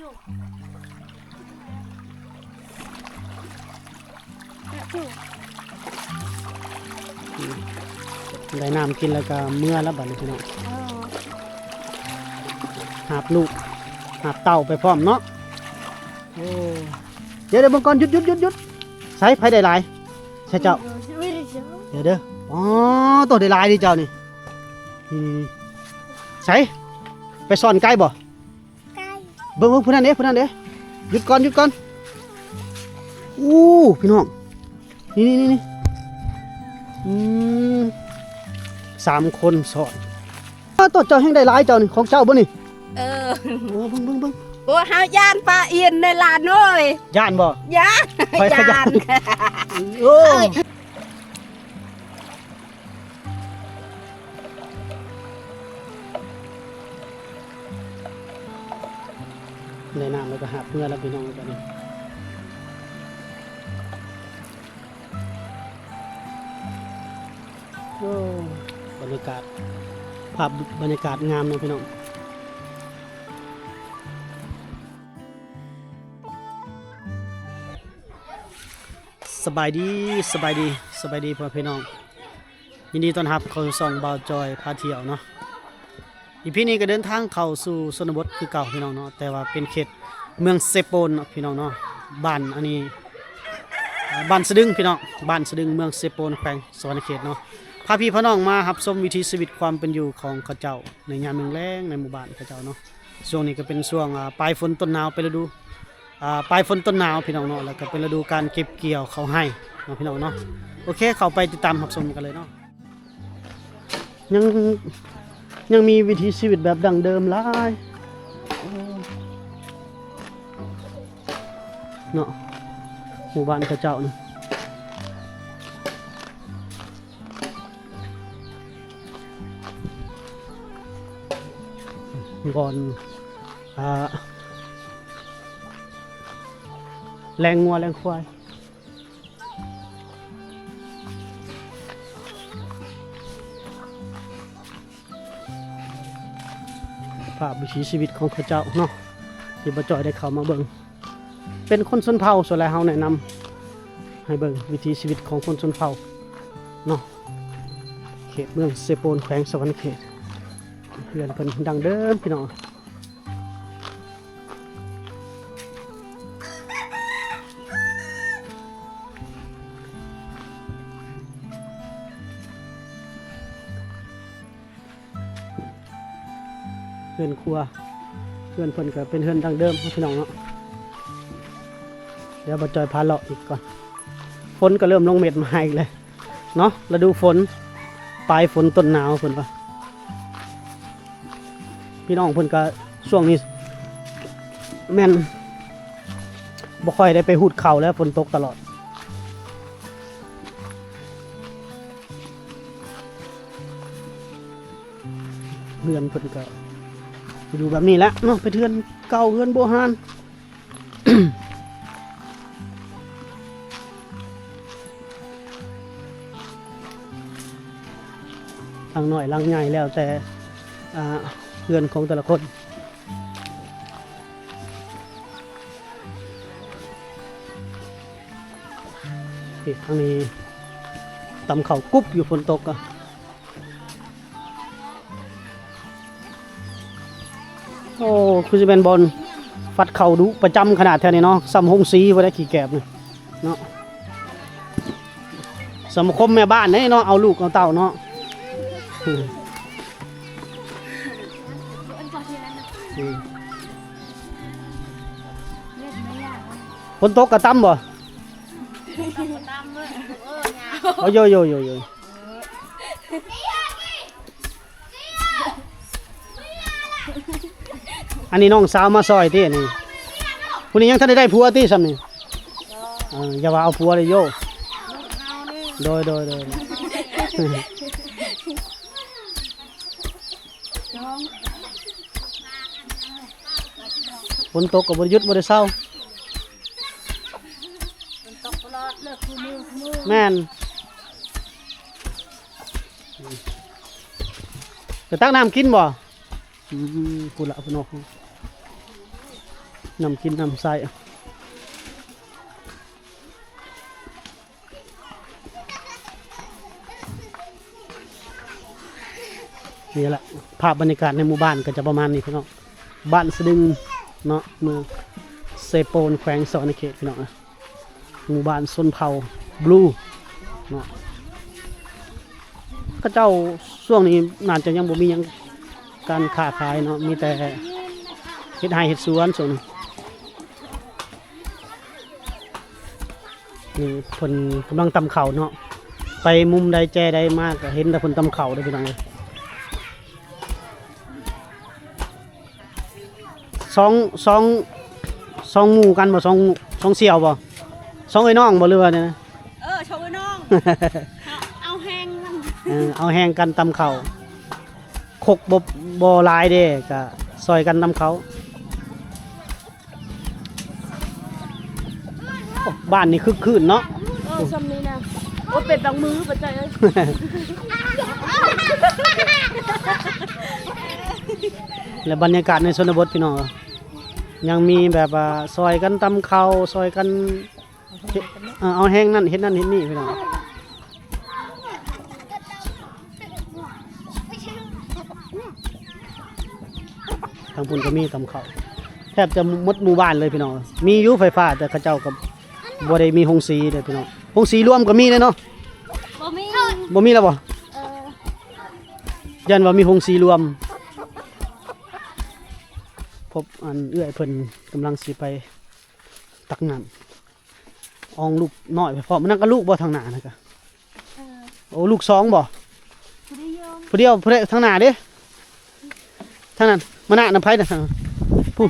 จุกได้น้ำกินแล้วก็เมื่อแล้วบัดนี้พี่น้องหาบลูกหาบเต่าไปพร้อมเนาะโอ้เดี๋ยวเบิ่งก่อนหยุดใส่ไผได้หลายใช่เจ้าเดี๋ยวอ๋อตัวได้หลายดิเจ้านี่ใส่ไปซ่อนไก่บ่เบิ่งผู้นั้นเด้หยุดก่อนอู้พี่น้องนี่3 คนสอนตัวเจ้าแห่งได้หลายเจ้านี่ของเจ้าบ่นี่โอ้เบิ่งโอ้เฮาย่านปลาเอียนในลานเอ้ยย่านบ่ย่านโอ้ในน้ำแล้วก็หาเพื่อแล้วพี่น้องกันนี่โอ้บรรยากาศภาพบรรยากาศงามนะพี่น้องสบายดีพ่อพี่น้องยินดีต้อนรับเข้าสู่ช่องบ่าวจอยพาเที่ยวเนาะอีพีนี้ก็เดินทางเข้าสู่ชนบทคือเก่าพี่น้องเนาะแต่ว่าเป็นเขตเมืองเซโปนพี่น้องเนาะบ้านอันนี้บ้านสะดึงพี่น้องบ้านสะดึงเมืองเซโปนแขวงสวรรณเขตเนาะพาพี่พี่น้องมารับชมวิถีชีวิตความเป็นอยู่ของเขาเจ้าในยามเมืองแล้งในหมู่บ้านเขาเจ้าเนาะช่วงนี้ก็เป็นช่วงปลายฝนต้นหนาวเป็นฤดูปลายฝนต้นหนาวพี่น้องเนาะแล้วก็เป็นฤดูการเก็บเกี่ยวเขาให้เนาะพี่น้องเนาะโอเคเข้าไปติดตามรับชมกันเลยเนาะยังมีวิถีชีวิตแบบดั้งเดิมหลายเนาะหมู่บ้านเขาเจ้าเนาะก่อนแรงงัวแรงควายภาพวิถีชีวิตของเขาเจ้าเนาะที่บ่จอยได้เข้ามาเบิ่งเป็นคนชนเผ่าส่วนหลายเฮาแนะนำให้เบิ่งวิถีชีวิตของคนชนเผ่าเนาะเขตเมืองเซโปนแขวงสวรรณเขตเพื่อนเพิ่นดังเดิมพี่น้องเพื่อนครัวเพื่อนเพิ่นก็เป็นเพื่อนดังเดิมพี่น้องเนาะเดี๋ยวบ่จอยพาเลาะอีกก่อนฝนก็เริ่มลงเม็ดมาอีกเลยเนาะฤดูฝนปลายฝนต้นหนาวเพิ่นว่าพี่น้องเพิ่นก็ช่วงนี้แม่นบ่ค่อยได้ไปหูดเข่าแล้วฝนตกตลอดเพื่อนเพิ่นก็อยู่แบบนี้แหละเนาะไปเทือนเก่าเฮือนโบราณ หลังหน่อยหลังใหญ่แล้วแต่เพื่อนของแต่ละคนที่ทางนี้ตำเข่ากุ๊บอยู่ฝนตกอ่ะโอ้คือจะเป็นบอลฟัดเข่าดุประจำขนาดแท่นี้เนาะซ้ำหงสีไว้ได้ขี่แกบเนาะสมาคมแม่บ้านเนาะเอาลูกเอาเต่าเนาะฝนตกกระตั้มบ่โอ้ยอันนี้น้องสาวมาซอยที่นี่ผู้นี้ยังท่านได้ผัวที่ซ้ำนี่อย่าว่าเอาผัวเลยโย่โดยฝนตกกับบริยุทธ์บริเศร้าแม่นจะตักน้ำกินบ่พูดละพูดนก น้ำกินน้ำใส่นี่แหละภาพบรรยากาศในหมู่บ้านก็จะประมาณนี้พี่น้องบ้านสะดึงเนาะเมืองเซโปนแขวงสวรรณเขตพี่น้องนะหมู่บ้านชนเผ่าบลูเนาะก็เจ้าช่วงนี้น่าจะยังบ่มีหยังการค้าขายเนาะมีแต่เฮ็ดไร่เฮ็ดสวนส่วนนี้นี่เพิ่นกำลังตำข้าวเนาะไปมุมใดแจใดมากก็เห็นแต่เพิ่นตำข้าวเด้อพี่น้องเอ้ยสองหมู่กันบ่สองเสี่ยวบ่สองไอ้น้องบ่หรือว่าเนี่ยนะ ชาวน้อง เอาแห้งมัน เอาแห้งกันตำข้าวคกบ่หลายเด้ก็ซอยกันตำข้าวโอ้บ้านนี่คึกคืนเนาะ ซ้ำนี้นะโอ้เป็ดบางมือปัจจัยเลย และบรรยากาศในชนบทพี่น้องยังมีแบบว่าซอยกันตำข้าวซอยกันเอาแห้งนั่นเฮ็ดนั่นเฮ็ดนี่พี่น้องทางพุ่นก็มีตำข้าวแทบจะหมดหมู่บ้านเลยพี่น้องมีอยู่ไฟฟ้าแต่เขาเจ้าก็บ่ได้มีโรงสีเด้อพี่น้องโรงสีรวมก็มีเลยเนาะ บ่มี บ่มีแล้วบ่ยันว่ามีโรงสีรวมพบอันเอื้อยเพิ่นกำลังสิไปตักน้ำอองลูกน้อยไปพร้อมมันนั่นก็ลูกบ่ทางหน้านะกะโอ้ลูกสองบ่ผู้เดียวทางหน้าเด้ทางนั้นมาหน้านำไผน่ะผู้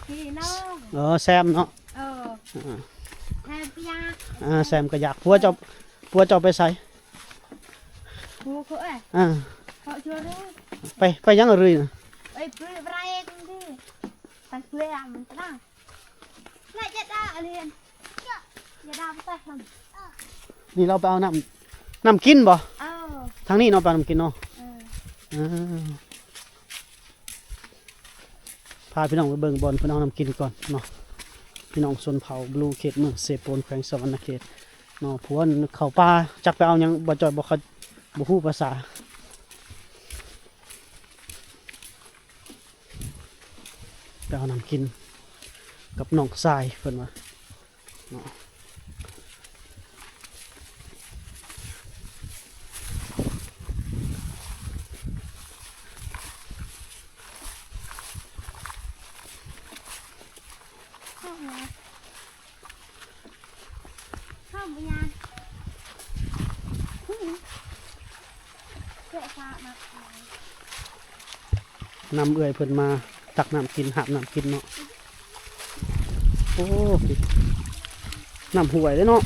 พี่น้องแซมเนาะแทนพี่ยาแซมก็อยากผัวเจ้าไปไส ผู้เขาเขาช่วยด้วยไปยังอะเลยน่ะเอ้ยเปรี้ยวไรเองดิตัดเปรี้ยวมันตั้งน่าจะได้อะไรอย่าได้ไม่ต้อง นี่เราไปเอาน้ำกินบ่ เออ ทางนี้เนาะไปน้ำกินเนาะพาพี่น้องไปเบิ่งบอลเพิ่นเอาน้ำกินก่อนเนาะพี่น้องชนเผ่าบลูเขตเมืองเซโปนแขวงสวรรณเขตเนาะผัวเข้าป่าจักไปเอาหยังบ่จ่อยบ่ฮู้ภาษาไปเอาน้ำกินกับน้องทรายเพิ่นว่าเนาะข้าวมันยังเจ้าฟ้ามาน ำเอื่อยเพิ่นมาตักน้ำกินหาบน้ำกินเนาะโอ้น้ำห่วยเลยเนาะ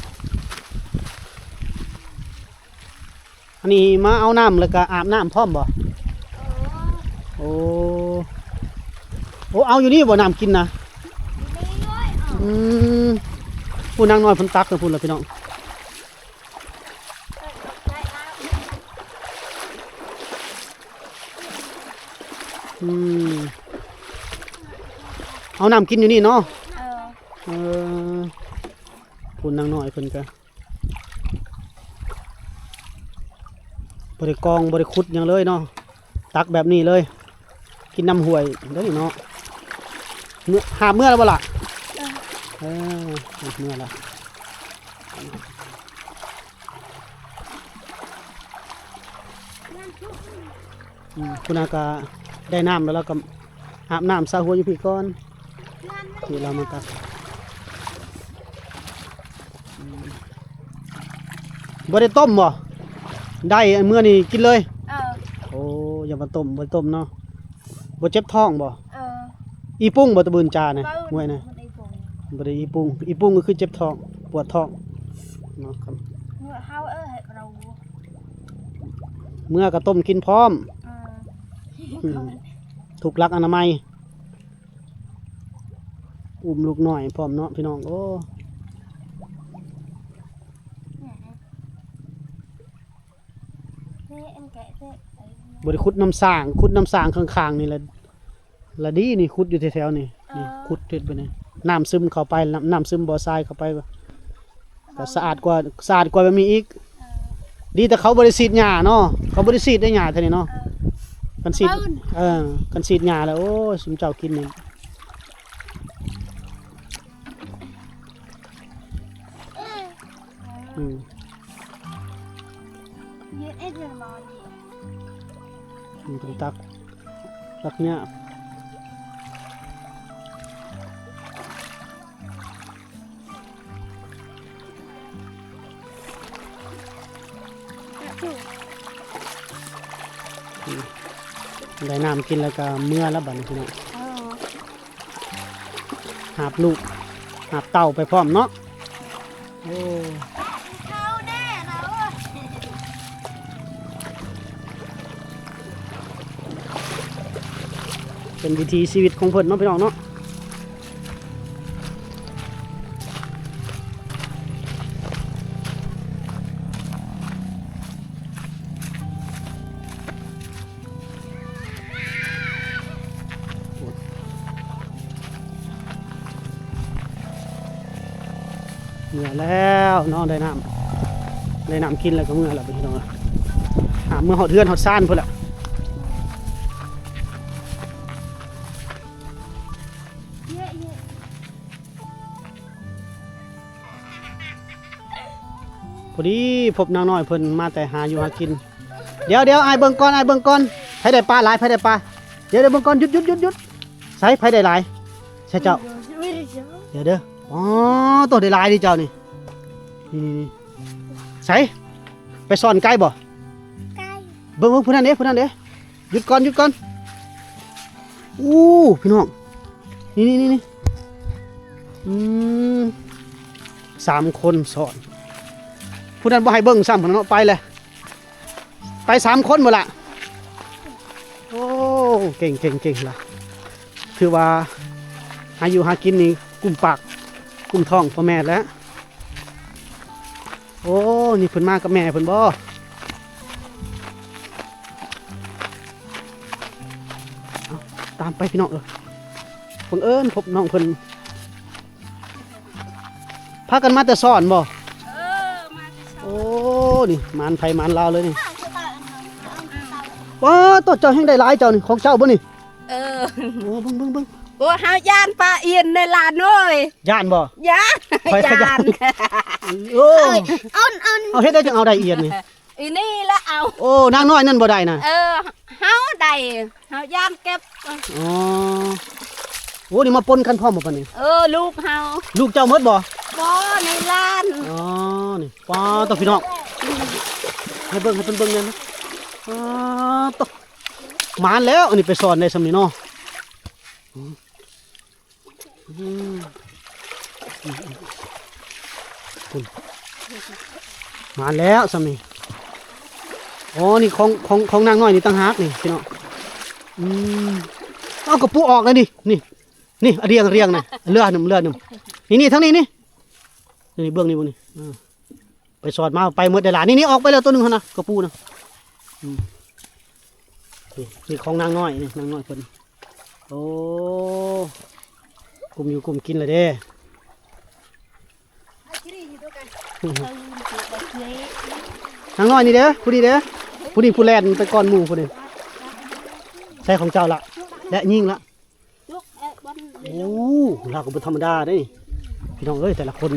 อันนี้มาเอาน้ำแล้วก็อาบน้ำพร้อมบ่โอ้เอาอยู่นี่บ่น้ำกินนะผู้นางน้อยเพิ่นตักเลยพุ่นละพี่น้องเอาน้ำกินอยู่นี่เนาะพุ่นนางน้อยเพิ่นก็บริกองบริคุดอย่างเลยเนาะตักแบบนี้เลยกินน้ำห่วยได้เนาะหาเมื่อแล้วบ่ล่ะเมื่อละคุณอากาได้น้ำแล้วก็อาบน้ำซาหัวอยู่พี่ก่อนที่เรามาตักบ่ได้ต้มบ่ได้เมื่อนี่กินเลยโอ้อย่ามาต้มบ่ต้มเนาะบ่เจ็บท้องบ่อีปุ้งบ่ตะบืนจานะมวยนะบ่ได้อีปุ้งก็คือเจ็บท้องปวดท้องเนาะครับเมื่อก็ต้มกินพร้อมถูกหลักอนามัยอุ้มลูกหน่อยพร้อมเนาะพี่น้องโอ้บริคุดน้ำสางข้างๆนี่ละดีนี่คุดอยู่แถวๆนี่ นี่ขุดเฮ็ดไปนี่น้ำซึมเข้าไปน้ำซึมบ่อทรายเข้าไปก็สะอาดกว่าแบบนี้อีกดีแต่เขาบ่ได้ฉีดหญ้าเนาะเขาบ่ได้ฉีดได้หญ้าเท่านี้เนาะกันฉีดกันฉีดหญ้าแล้วโอ้ยสมเจ้ากินนี่ยืดเอ็ดเลยมอนี่ มันตักเนี่ย ได้น้ำกินแล้วก็เมื่อแล้วบัดนี้พี่น้องหาบลูกหาบเต่าไปพร้อมเนาะโอ้ เข้าแน่นะเว้ย เป็นวิถีชีวิตของเพิ่นเนาะพี่น้องเนาะเมื่อแล้วเนาะได้น้ำกินแล้วก็เมื่อแล้วพี่น้องหาเมื่อหอดเทือนหอดซ่านพุ่นละพอดีพบนางน้อยเพิ่นมาแต่หาอยู่หากินเดี๋ยวไอ้เบิ่งก่อนไผได้ปลาหลายไผได้ปลาเดี๋ยวเบิ่งก่อนหยุดใส่ไผได้หลายใช่เจ้าเดี๋ยวอ๋อตัวได้หลายดิเจ้านี่ใส่ไปซ่อนไก่บ่ ไก่ เบิ่งผู้นั้นเด้หยุดก่อนอู้พี่น้องนี่3 คนสอนผู้นั้นบ่ให้เบิ่งซ้ำเนาะไปเลยไป3 คนบ่ล่ะโอ้เก่งล่ะถือว่าหาอยู่หากินนี่กุมปากกุมท้องพ่อแม่แล้วโอ้นี่เพิ่นมากับแม่เพิ่นบ่ตามไปพี่น้องบังเอิญพบน้องเพิ่นพากันมาแต่ซ่อนบ่มาจะชอบ โอ้นี่มันไผมันลาวเลยนี่ว้าตัวเจ้าแห่งได้หลายเจ้านี่ของเจ้าบ่นี่โอ้เบิ่ง โอ้เฮาย่านปลาเอียนในลานเอ้ย ย่านบ่ ย่าน ไปขยันโอ้ เอาเฮ็ดได้จังเอาได้เอียดนี่ อีนี่ละเอา โอ้นางน้อยนั่นบ่ได้นะ เฮาได้เฮาย่านเก็บ อ๋อโอ้นี่มาปนกันพร้อมบ่ปานนี้ ลูกเฮา ลูกเจ้าหมดบ่ บ่ในลาน อ๋อนี่ป้าตวพี่น้องให้เพิ่นเบิ่งเนี่ยนะป้าตวหมานแล้วอันนี้ไปสอนได้ซำนี้เนาะมาแล้วสามีอ๋อนี่ของนางน้อยนี่ตั้งหากนี่พี่น้องเอากระปุกออกเลยนี่เรียงนะเลือดหนึ่งนี่ทั้งนี้นี่เบื้องนี่บุนี่ไปสอดมาไปเมื่อเดลานี่ออกไปแล้วตัวหนึ่งนะกระปูนะนี่ของนางน้อยนี่นางน้อยคนโอ้กลุ่มอยู่กลุ่มกินเลยเด้นางน้อยนี่เด้อผู้นี้ผู้แลนไปก่อนหมู่ผู้นี้ใช่ของเจ้าละและยิ่งละโอ้เราก็เป็นธรรมดาได้พี่น้องเอ้ยแต่ละคน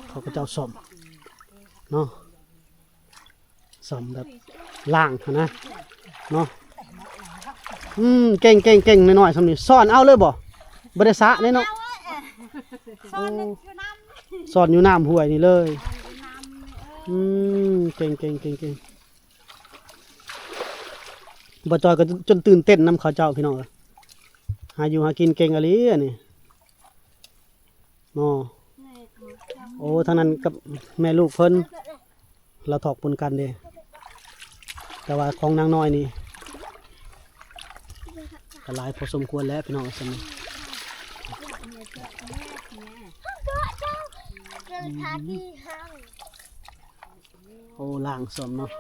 เขาก็เจ้าสมเนาะสมแบบล่างนะเนาะเก่งน้อยๆสำนี้ซ่อนเอาเลยบ่บริษัทเนาะซ่อนอยู่น้ำห้วยนี่เลยเก่งบ่จอยก็จนตื่นเต้นน้ำเขาเจ้าพี่น้องหาอยู่หากินเก่งอะไรนี่เนาะโอ้ทางนั้นกับแม่ลูกเพิ่นเราถอกปนกันเด้แต่ว่าของนางน้อยนี่ก็หลายพอสมควรแล้วพี่น้องสมัยโอ้ล่างสมเนาะ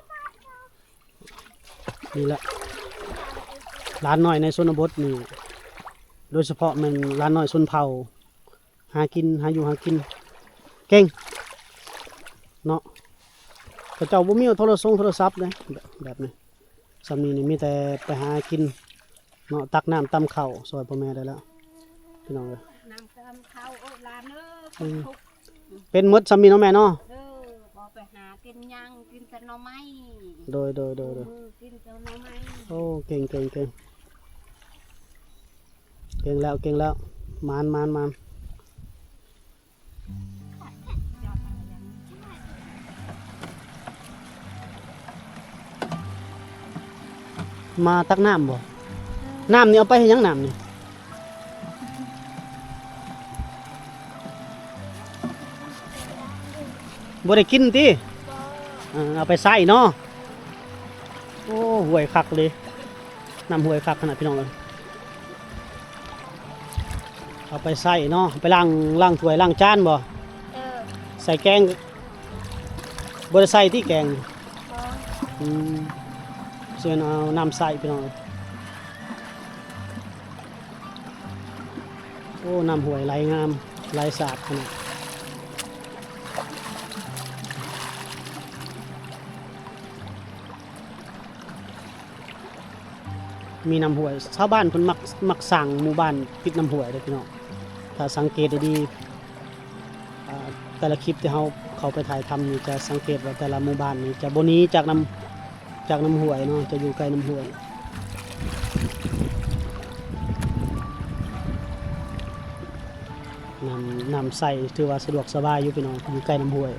นี่แหละ ร้านน้อยในชนบทนี่โดยเฉพาะมันร้านน้อยชนเผ่าหากินหาอยู่หากินเก่งเนาะเขาเจ้าบ่มีโทรศัพท์เลยแบบนี้สำนี้นี่มีแต่ไปหากินเนาะตักน้ำตำข้าวซอยพ่อแม่ได้แล้วพี่น้องเอ้ย น้ำเติมข้าวโอ้ลานเอ้ อื อ ม ทุก เป็นหมดสำนี้เนาะแม่เนาะ เด้อบ่ไปหากินหยังกินแต่หน่อไม้ โดย กินแต่หน่อไม้ โอ้เก่งเก่งแล้วมานมาตักน้ำบ่น้ำนี่เอาไปให้หยังน้ำนี่บ่ได้กินติเอาไปใส่เนาะโอ้ห่วยคักเลยน้ำห่วยคักขนาดพี่น้องเลยเอาไปใส่เนาะไปล้างถ้วยล้างจานบ่ ใส่แกงบ่ได้ใส่ที่แกงอืมเส่วนเอาน้ำใส่พี่น้องโอ้น้ำห่วยไหลงามไหลสะอาดขนาดมีน้ำห่วยชาวบ้านเพิ่นมักสั่งหมู่บ้านติดน้ำห่วยเด้อพี่น้องถ้าสังเกตดีๆแต่ละคลิปที่เขาไปถ่ายทำนี่จะสังเกตว่าแต่ละหมู่บ้านนี่จะบหนี้จากน้ำห้วยเนาะจะอยู่ใกล้น้ำห้วยน้ำใส่ถือว่าสะดวกสบายอยู่พี่น้องอยู่ใกล้น้ำห้วย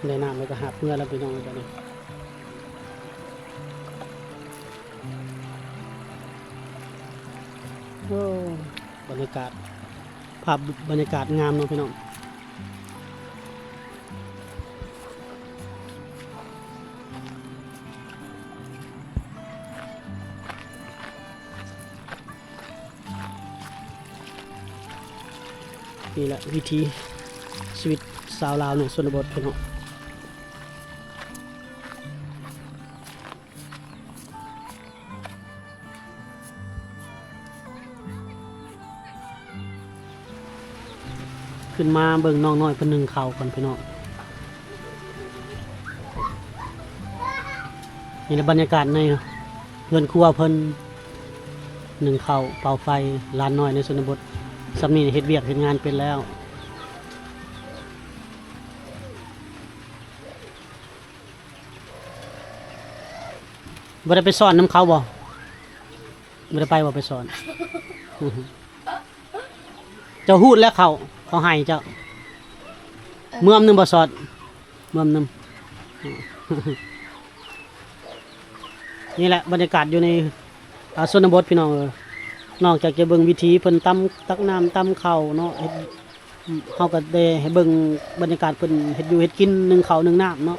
ในน้ำแล้วก็หาเพื่อแล้วพี่น้องแบบนี้โอ้บรรยากาศภาพบรรยากาศงามเนาะพี่น้องนี่แหละวิธีชีวิตสาวลาวในชนบทพี่น้องขึ้นมาเบิ่งน้องน้อยเพิ่นหนึ่งข้าวก่อนพี่น้องนี่แหละบรรยากาศในเรือนครัวเพิ่นหนึ่งข้าวเป่าไฟร้านน้อยในชนบทสำนี้เฮ็ดเวียกเฮ็ดงานเป็นแล้วบ่ได้ไปสอนน้ำเขาบ่บ่ได้ไปบ่ไปสอน เจ้าฮูดแล้วเขาให้เจ้าเมื่อมนึงบ่สอดเมื่อมนึง นี่แหละบรรยากาศอยู่ในชนบทพี่น้องนอกจากจะเบิ่งวิธีเพิ่นตักน้ำตำข้าวเนาะเฮาก็ได้ให้เบิ่งบรรยากาศเพิ่นเฮ็ดอยู่เฮ็ดกินนึ่งข้าวนึ่งน้ำเนาะ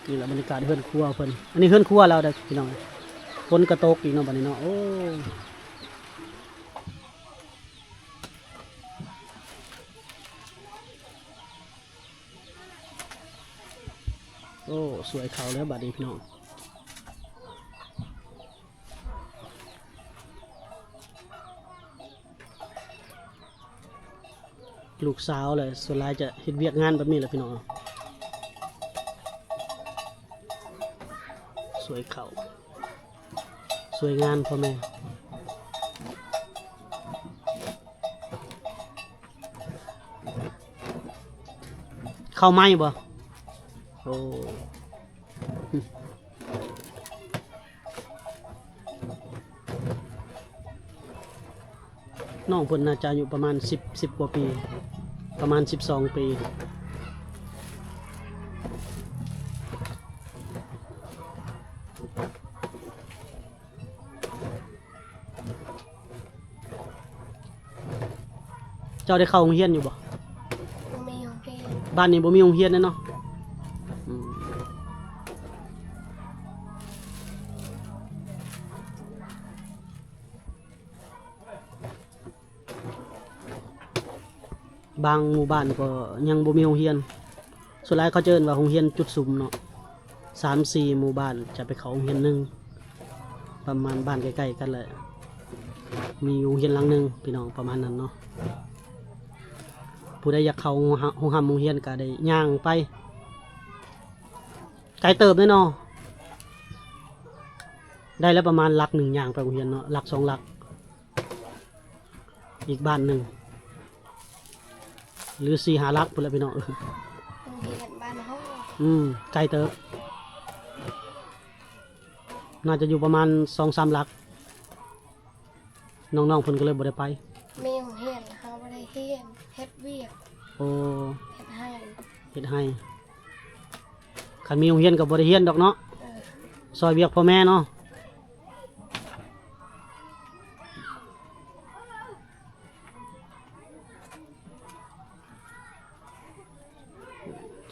นี่แหละบรรยากาศเฮือนครัวเพิ่นอันนี้เฮือนครัวเราเด้อพี่น้องฝนกระตกอีกเนาะบัดนี้เนาะโอ้สวยเขาแล้วบัดนี้พี่น้องลูกสาวเลยส่วนหลายจะเฮ็ดเวียกงานแบบนี้แหละพี่น้องสวยเขาสวยงานพ่อแม่เข้าไหมบ่โอ้น้องเพิ่นน่าจะอายุประมาณ10กว่าปีประมาณ12 ปีเจ้าได้เข้าโรงเรียนอยู่บ่ มีโอเค บ้านนี้บ่มีโรงเรียนแน่เนาะ บางหมู่บ้านก็ยังบ่มีโรงเรียนส่วนหลายเขาเจอว่าโรงเรียนจุดสุ่มเนาะ3-4 หมู่บ้านจะไปเข้าโรงเรียนหนึงประมาณบ้านใกล้ๆกันเลยมีโรงเรียนหลังหนึงพี่น้องประมาณนั้นเนาะผู้ใดอยากเข้าโรงเรียนก็ได้ย่างไปไกลเติบแน่เนาะได้แล้วประมาณหลักหนึ่งย่างไปโรงเรียนเนาะหลัก2 หลักอีกบ้านหนึ่งหรือ4-5 หลักพุ่นแหละพี่น้อง โรงเรียนบ้านเฮา ไกลเติบน่าจะอยู่ประมาณ2-3 หลักน้องๆเพิ่นก็เลยบ่ได้ไป แม่โรงเรียนเฮาบ่ได้เรียนเฮ็ดเวียก โอ้ เฮ็ดให้ เฮ็ดให้คันมีโรงเรียนก็บ่ได้เรียนดอกเนาะ เออ ซอยเวียกพ่อแม่เนาะ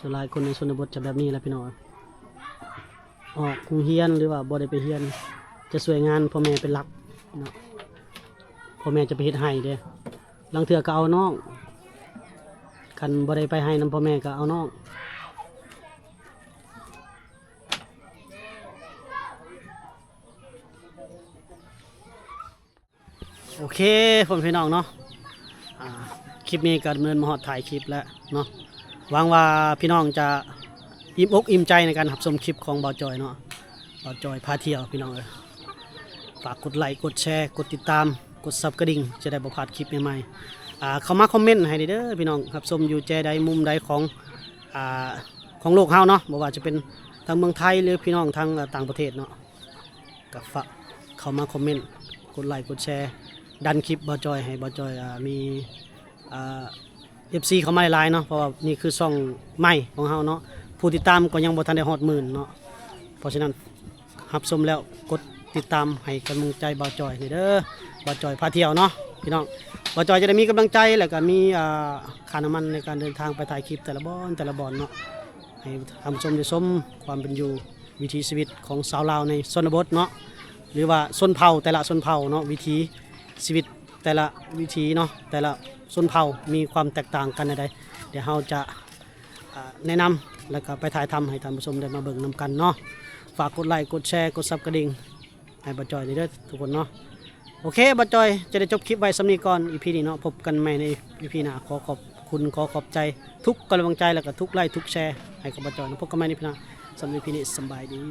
ส่วนหลายคนในชนบทจะแบบนี้แหละพี่น้องออกโรงเรียนหรือว่าบ่ได้ไปเรียนจะช่วยงานพ่อแม่เป็นหลักเนาะพ่อแม่จะไปเฮ็ดให้เด้ลางเทื่อก็เอาน้องคันบ่ได้ไปให้นำพ่อแม่ก็เอาน้องโอเคผมพี่น้องเนาะคลิปนี้ก็ดำเนินมาฮอดถ่ายคลิปแล้วเนาะหวังว่าพี่น้องจะอิ่มอกอิ่มใจในการรับชมคลิปของบ่าวจอยเนาะบ่าวจอยพาเที่ยวพี่น้องฝากกดไลค์กดแชร์กดติดตามกดซับกระดิ่งจะได้บ่พลาดคลิปใหม่ๆเข้ามาคอมเมนต์ให้เด้อพี่น้องรับชมอยู่แจใดมุมใดของโลกเฮาเนาะบ่ว่าจะเป็นทางเมืองไทยหรือพี่น้องทางต่างประเทศเนาะก็ฝากเข้ามาคอมเมนต์กดไลค์กดแชร์ดันคลิปบ่าวจอยให้บ่าวจอยมีFC เข้ามาหลายๆเนาะเพราะว่านี่คือช่องใหม่ของเฮาเนาะผู้ติดตามก็ยังบ่ทันได้ฮอด10,000เนาะเพราะฉะนั้นรับชมแล้วกดติดตามให้กำลังใจบ่าวจอยนี่เด้อบ่าวจอยพาเที่ยวเนาะพี่น้องบ่าวจอยจะได้มีกำลังใจแล้วก็มีค่าน้ำมันในการเดินทางไปถ่ายคลิปแต่ละบอนเนาะให้ท่านผู้ชมได้ชมความเป็นอยู่วิถีชีวิตของสาวลาวในชนบทเนาะหรือว่าชนเผ่าแต่ละชนเผ่าเนาะวิถีชีวิตแต่ละวิถีเนาะแต่ละชนเผ่ามีความแตกต่างกันใดเดี๋ยวเราจะแนะนำแล้วก็ไปถ่ายทำให้ท่านผู้ชมได้มาเบิ่งนำกันเนาะฝากกดไลค์กดแชร์กดซับกระดิ่งให้บ่าวจอยเด้อทุกคนเนาะโอเคบ่าวจอยจะได้จบคลิปไว้สำนี้ก่อน EP นี้เนาะพบกันใหม่ใน EP หน้าขอขอบคุณขอขอบใจทุกกำลังใจแล้วก็ทุกไลค์ทุกแชร์ให้กับบ่าวจอยนะพบกันใหม่ใน EP หน้าสำหรับ EP นี้สบายดี